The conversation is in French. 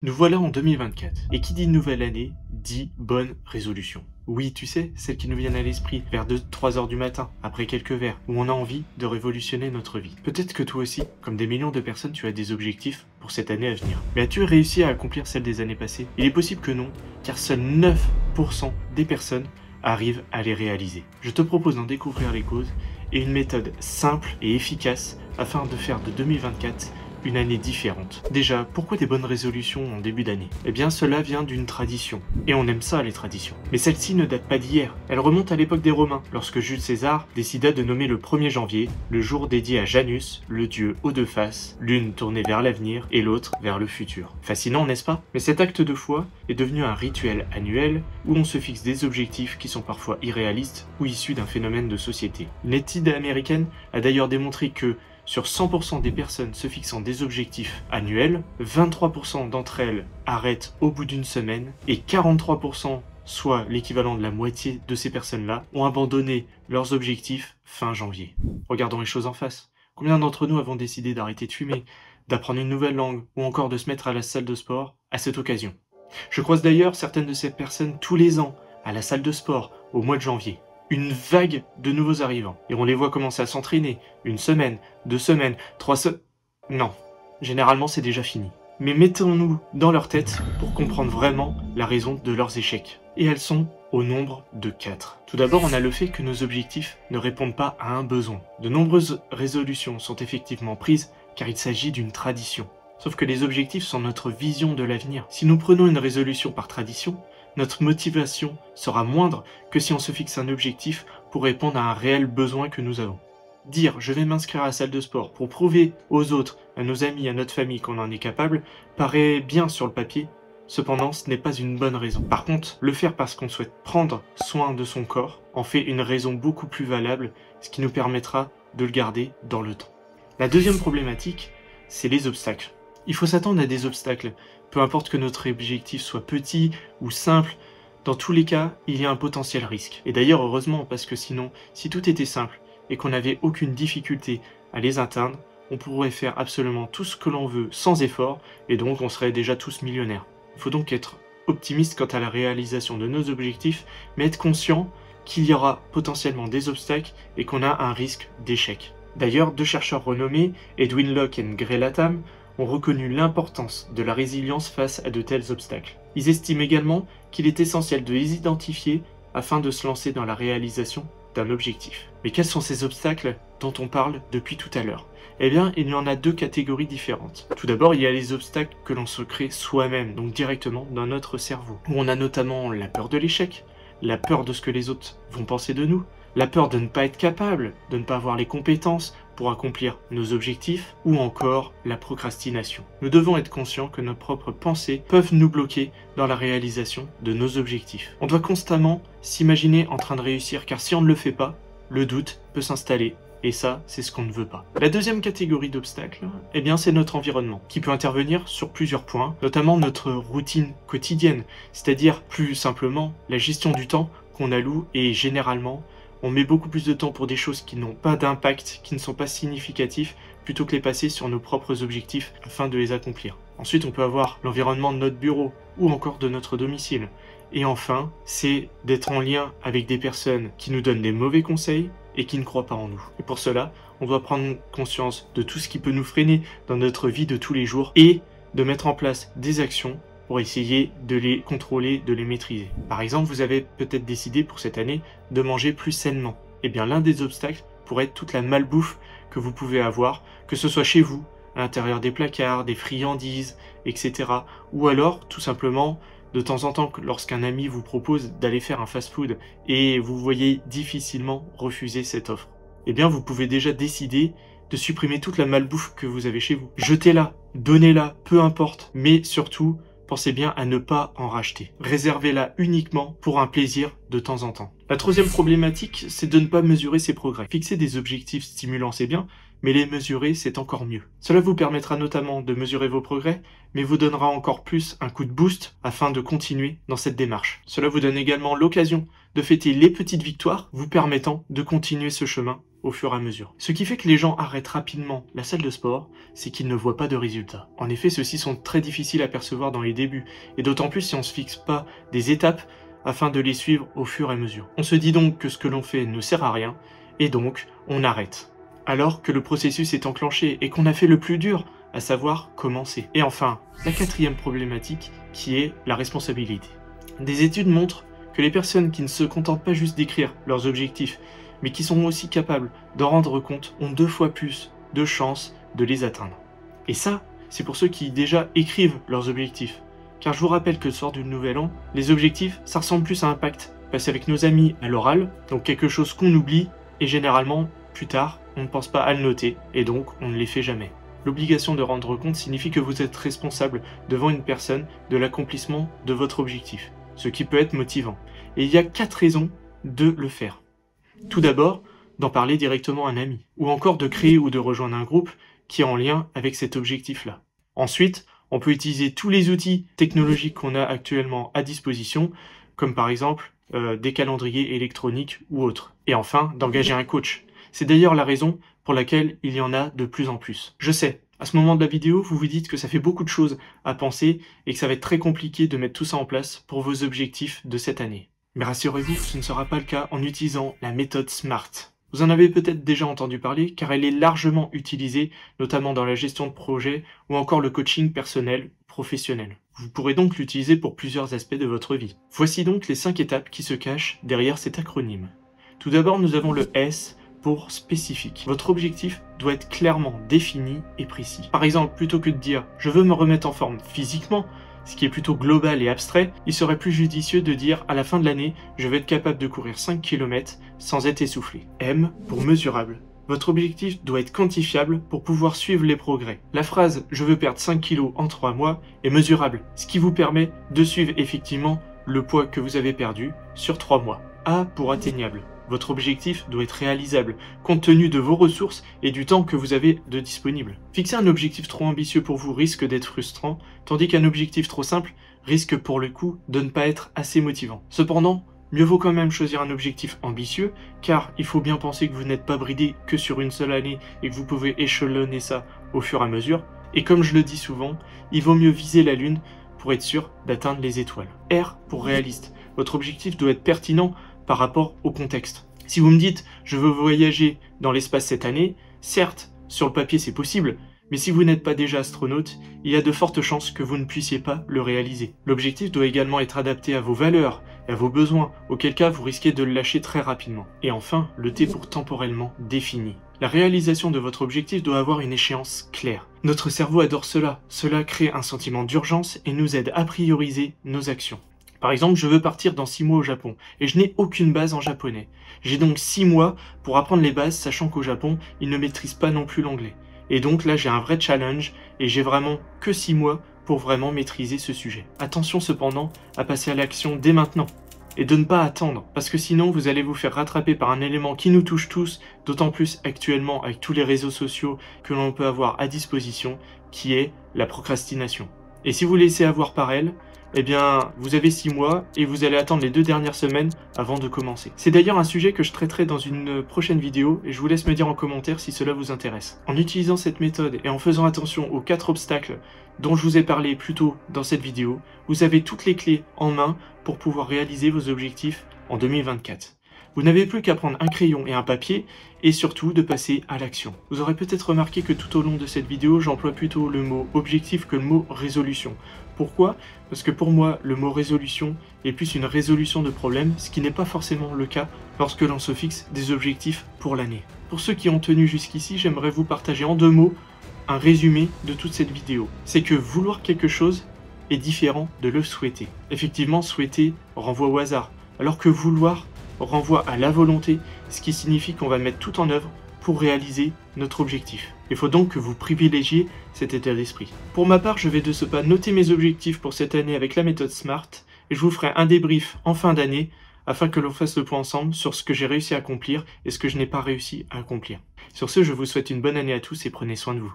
Nous voilà en 2024, et qui dit nouvelle année, dit bonne résolution. Oui, tu sais, celles qui nous viennent à l'esprit vers 2-3 heures du matin, après quelques verres, où on a envie de révolutionner notre vie. Peut-être que toi aussi, comme des millions de personnes, tu as des objectifs pour cette année à venir. Mais as-tu réussi à accomplir celles des années passées? Il est possible que non, car seuls 9% des personnes arrivent à les réaliser. Je te propose d'en découvrir les causes et une méthode simple et efficace afin de faire de 2024 une année différente. Déjà, pourquoi des bonnes résolutions en début d'année? Eh bien, cela vient d'une tradition. Et on aime ça, les traditions. Mais celle-ci ne date pas d'hier. Elle remonte à l'époque des Romains, lorsque Jules César décida de nommer le 1er janvier le jour dédié à Janus, le dieu aux deux faces, l'une tournée vers l'avenir et l'autre vers le futur. Fascinant, n'est-ce pas? Mais cet acte de foi est devenu un rituel annuel où on se fixe des objectifs qui sont parfois irréalistes ou issus d'un phénomène de société. Une étude américaine a d'ailleurs démontré que sur 100% des personnes se fixant des objectifs annuels, 23% d'entre elles arrêtent au bout d'une semaine et 43%, soit l'équivalent de la moitié de ces personnes-là, ont abandonné leurs objectifs fin janvier. Regardons les choses en face. Combien d'entre nous avons décidé d'arrêter de fumer, d'apprendre une nouvelle langue ou encore de se mettre à la salle de sport à cette occasion? Je croise d'ailleurs certaines de ces personnes tous les ans à la salle de sport au mois de janvier. Une vague de nouveaux arrivants. Et on les voit commencer à s'entraîner. 1 semaine, 2 semaines, 3 semaines... Non. Généralement, c'est déjà fini. Mais mettons-nous dans leur tête pour comprendre vraiment la raison de leurs échecs. Et elles sont au nombre de 4. Tout d'abord, on a le fait que nos objectifs ne répondent pas à un besoin. De nombreuses résolutions sont effectivement prises car il s'agit d'une tradition. Sauf que les objectifs sont notre vision de l'avenir. Si nous prenons une résolution par tradition, notre motivation sera moindre que si on se fixe un objectif pour répondre à un réel besoin que nous avons. Dire « je vais m'inscrire à la salle de sport pour prouver aux autres, à nos amis, à notre famille qu'on en est capable » paraît bien sur le papier, cependant ce n'est pas une bonne raison. Par contre, le faire parce qu'on souhaite prendre soin de son corps en fait une raison beaucoup plus valable, ce qui nous permettra de le garder dans le temps. La deuxième problématique, c'est les obstacles. Il faut s'attendre à des obstacles, peu importe que notre objectif soit petit ou simple, dans tous les cas, il y a un potentiel risque. Et d'ailleurs, heureusement, parce que sinon, si tout était simple et qu'on n'avait aucune difficulté à les atteindre, on pourrait faire absolument tout ce que l'on veut sans effort, et donc on serait déjà tous millionnaires. Il faut donc être optimiste quant à la réalisation de nos objectifs, mais être conscient qu'il y aura potentiellement des obstacles et qu'on a un risque d'échec. D'ailleurs, 2 chercheurs renommés, Edwin Locke et Gray Latham, ont reconnu l'importance de la résilience face à de tels obstacles. Ils estiment également qu'il est essentiel de les identifier afin de se lancer dans la réalisation d'un objectif. Mais quels sont ces obstacles dont on parle depuis tout à l'heure? Eh bien, il y en a 2 catégories différentes. Tout d'abord, il y a les obstacles que l'on se crée soi-même, donc directement dans notre cerveau, où on a notamment la peur de l'échec, la peur de ce que les autres vont penser de nous, la peur de ne pas être capable, de ne pas avoir les compétences pour accomplir nos objectifs, ou encore la procrastination. Nous devons être conscients que nos propres pensées peuvent nous bloquer dans la réalisation de nos objectifs. On doit constamment s'imaginer en train de réussir, car si on ne le fait pas, le doute peut s'installer. Et ça, c'est ce qu'on ne veut pas. La deuxième catégorie d'obstacles, eh bien, c'est notre environnement, qui peut intervenir sur plusieurs points, notamment notre routine quotidienne, c'est-à-dire plus simplement la gestion du temps qu'on alloue et généralement, on met beaucoup plus de temps pour des choses qui n'ont pas d'impact, qui ne sont pas significatifs, plutôt que les passer sur nos propres objectifs afin de les accomplir. Ensuite, on peut avoir l'environnement de notre bureau ou encore de notre domicile. Et enfin, c'est d'être en lien avec des personnes qui nous donnent des mauvais conseils et qui ne croient pas en nous. Et pour cela, on doit prendre conscience de tout ce qui peut nous freiner dans notre vie de tous les jours et de mettre en place des actions pour essayer de les contrôler, de les maîtriser. Par exemple, vous avez peut-être décidé pour cette année de manger plus sainement. Eh bien, l'un des obstacles pourrait être toute la malbouffe que vous pouvez avoir, que ce soit chez vous, à l'intérieur des placards, des friandises, etc. Ou alors, tout simplement, de temps en temps, lorsqu'un ami vous propose d'aller faire un fast-food et vous voyez difficilement refuser cette offre, eh bien, vous pouvez déjà décider de supprimer toute la malbouffe que vous avez chez vous. Jetez-la, donnez-la, peu importe, mais surtout, pensez bien à ne pas en racheter. Réservez-la uniquement pour un plaisir de temps en temps. La troisième problématique, c'est de ne pas mesurer ses progrès. Fixer des objectifs stimulants, c'est bien, mais les mesurer, c'est encore mieux. Cela vous permettra notamment de mesurer vos progrès, mais vous donnera encore plus un coup de boost afin de continuer dans cette démarche. Cela vous donne également l'occasion de fêter les petites victoires, vous permettant de continuer ce chemin au fur et à mesure. Ce qui fait que les gens arrêtent rapidement la salle de sport, c'est qu'ils ne voient pas de résultats. En effet, ceux-ci sont très difficiles à percevoir dans les débuts, et d'autant plus si on ne se fixe pas des étapes afin de les suivre au fur et à mesure. On se dit donc que ce que l'on fait ne sert à rien, et donc on arrête. Alors que le processus est enclenché et qu'on a fait le plus dur, à savoir commencer. Et enfin, la quatrième problématique qui est la responsabilité. Des études montrent que les personnes qui ne se contentent pas juste d'écrire leurs objectifs, mais qui sont aussi capables d'en rendre compte, ont 2 fois plus de chances de les atteindre. Et ça, c'est pour ceux qui déjà écrivent leurs objectifs. Car je vous rappelle que le soir du nouvel an, les objectifs, ça ressemble plus à un pacte passé avec nos amis à l'oral, donc quelque chose qu'on oublie, et généralement, plus tard, on ne pense pas à le noter, et donc on ne les fait jamais. L'obligation de rendre compte signifie que vous êtes responsable devant une personne de l'accomplissement de votre objectif, ce qui peut être motivant. Et il y a 4 raisons de le faire. Tout d'abord, d'en parler directement à un ami, ou encore de créer ou de rejoindre un groupe qui est en lien avec cet objectif-là. Ensuite, on peut utiliser tous les outils technologiques qu'on a actuellement à disposition, comme par exemple des calendriers électroniques ou autres. Et enfin, d'engager un coach. C'est d'ailleurs la raison pour laquelle il y en a de plus en plus. Je sais, à ce moment de la vidéo, vous vous dites que ça fait beaucoup de choses à penser et que ça va être très compliqué de mettre tout ça en place pour vos objectifs de cette année. Mais rassurez-vous, ce ne sera pas le cas en utilisant la méthode SMART. Vous en avez peut-être déjà entendu parler car elle est largement utilisée, notamment dans la gestion de projet ou encore le coaching personnel professionnel. Vous pourrez donc l'utiliser pour plusieurs aspects de votre vie. Voici donc les 5 étapes qui se cachent derrière cet acronyme. Tout d'abord, nous avons le S pour spécifique. Votre objectif doit être clairement défini et précis. Par exemple, plutôt que de dire « je veux me remettre en forme physiquement », ce qui est plutôt global et abstrait, il serait plus judicieux de dire à la fin de l'année, je vais être capable de courir 5 km sans être essoufflé. M pour mesurable. Votre objectif doit être quantifiable pour pouvoir suivre les progrès. La phrase « je veux perdre 5 kg en 3 mois » est mesurable, ce qui vous permet de suivre effectivement le poids que vous avez perdu sur 3 mois. A pour atteignable. Votre objectif doit être réalisable, compte tenu de vos ressources et du temps que vous avez de disponible. Fixer un objectif trop ambitieux pour vous risque d'être frustrant, tandis qu'un objectif trop simple risque pour le coup de ne pas être assez motivant. Cependant, mieux vaut quand même choisir un objectif ambitieux, car il faut bien penser que vous n'êtes pas bridé que sur une seule année et que vous pouvez échelonner ça au fur et à mesure. Et comme je le dis souvent, il vaut mieux viser la lune pour être sûr d'atteindre les étoiles. R pour réaliste. Votre objectif doit être pertinent par rapport au contexte. Si vous me dites « je veux voyager dans l'espace cette année », certes, sur le papier c'est possible, mais si vous n'êtes pas déjà astronaute, il y a de fortes chances que vous ne puissiez pas le réaliser. L'objectif doit également être adapté à vos valeurs et à vos besoins, auquel cas vous risquez de le lâcher très rapidement. Et enfin, le T pour temporellement défini. La réalisation de votre objectif doit avoir une échéance claire. Notre cerveau adore cela. Cela crée un sentiment d'urgence et nous aide à prioriser nos actions. Par exemple, je veux partir dans 6 mois au Japon, et je n'ai aucune base en japonais. J'ai donc 6 mois pour apprendre les bases, sachant qu'au Japon, ils ne maîtrisent pas non plus l'anglais. Et donc là, j'ai un vrai challenge, et j'ai vraiment que 6 mois pour vraiment maîtriser ce sujet. Attention cependant à passer à l'action dès maintenant, et de ne pas attendre, parce que sinon vous allez vous faire rattraper par un élément qui nous touche tous, d'autant plus actuellement avec tous les réseaux sociaux que l'on peut avoir à disposition, qui est la procrastination. Et si vous laissez avoir par elle, eh bien, vous avez 6 mois et vous allez attendre les 2 dernières semaines avant de commencer. C'est d'ailleurs un sujet que je traiterai dans une prochaine vidéo et je vous laisse me dire en commentaire si cela vous intéresse. En utilisant cette méthode et en faisant attention aux 4 obstacles dont je vous ai parlé plus tôt dans cette vidéo, vous avez toutes les clés en main pour pouvoir réaliser vos objectifs en 2024. Vous n'avez plus qu'à prendre un crayon et un papier et surtout de passer à l'action. Vous aurez peut-être remarqué que tout au long de cette vidéo, j'emploie plutôt le mot objectif que le mot résolution. Pourquoi? Parce que pour moi, le mot résolution est plus une résolution de problème, ce qui n'est pas forcément le cas lorsque l'on se fixe des objectifs pour l'année. Pour ceux qui ont tenu jusqu'ici, j'aimerais vous partager en 2 mots un résumé de toute cette vidéo. C'est que vouloir quelque chose est différent de le souhaiter. Effectivement, souhaiter renvoie au hasard, alors que vouloir renvoie à la volonté, ce qui signifie qu'on va mettre tout en œuvre pour réaliser notre objectif. Il faut donc que vous privilégiez cet état d'esprit. Pour ma part, je vais de ce pas noter mes objectifs pour cette année avec la méthode SMART et je vous ferai un débrief en fin d'année afin que l'on fasse le point ensemble sur ce que j'ai réussi à accomplir et ce que je n'ai pas réussi à accomplir. Sur ce, je vous souhaite une bonne année à tous et prenez soin de vous.